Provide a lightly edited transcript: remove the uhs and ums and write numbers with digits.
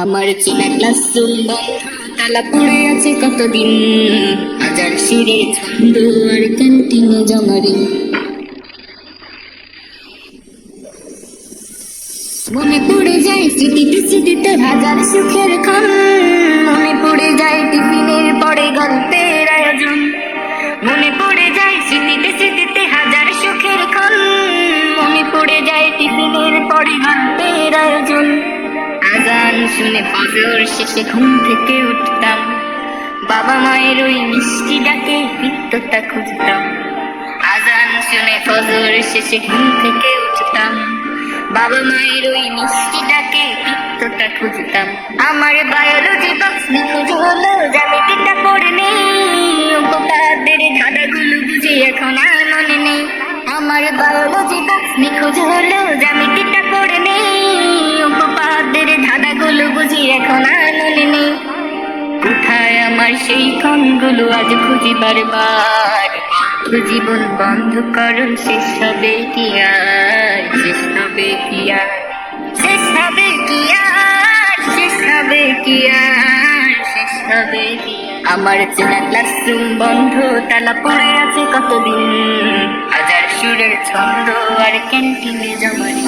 আমার চেনা ক্লাসরুম বন্ধ, তালা পড়ে আছে কতদিন। হাজার সুরে ছন্দ আর ক্যান্টিনে জমারে। মনে পড়ে যায় স্মৃতিতে স্মৃতিতে হাজার সুখের ক্ষণ। মনে পড়ে যায় টিফিনের পরে গল্পের আয়োজন। মনে পড়ে যায় স্মৃতিতে স্মৃতিতে হাজার সুখের ক্ষণ। মনে পড়ে যায় টিফিনের পরে গল্পের আয়োজন। আজান শুনে ফজর শেষে ঘুম থেকে উঠতাম, বাবা মায়ের ওই মিষ্টি ডাকে পিত্ততা খুঁজতাম। আজান শুনে ফজর শেষে ঘুম থেকে উঠতাম, বাবা মায়ের ওই মিষ্টি ডাকে পিত্ততা খুঁজতাম। আমার বায়োলজি বক্স নিখোঁজ হলো, জ্যামিতিটা পড়ে নেই। উপপাদ্যের ধাঁধাগুলো বুঝি এখন আর মনে নেই। আমার বায়োলজি বক্স নিখোঁজ হলো, জ্যামিতিটা পড়ে নেই। উপপাদ্যের ধাঁধাগুলো বুঝি এখন আর মনে নেই। কোথায় আমার সেই ক্ষণগুলো আজ খুঁজি বারবার। জীবন বন্ধুকরণ শেষ হবে কি আর, শেষ হবে কি আর, শেষ হবে কি আর, শেষ হবে কি আর, শেষ হবে কি আর। আমার চেনা ক্লাসরুম বন্ধ, তালা পড়ে আছে কতদিন। হাজার সুরের ছন্দ আর ক্যান্টিনে জমারে।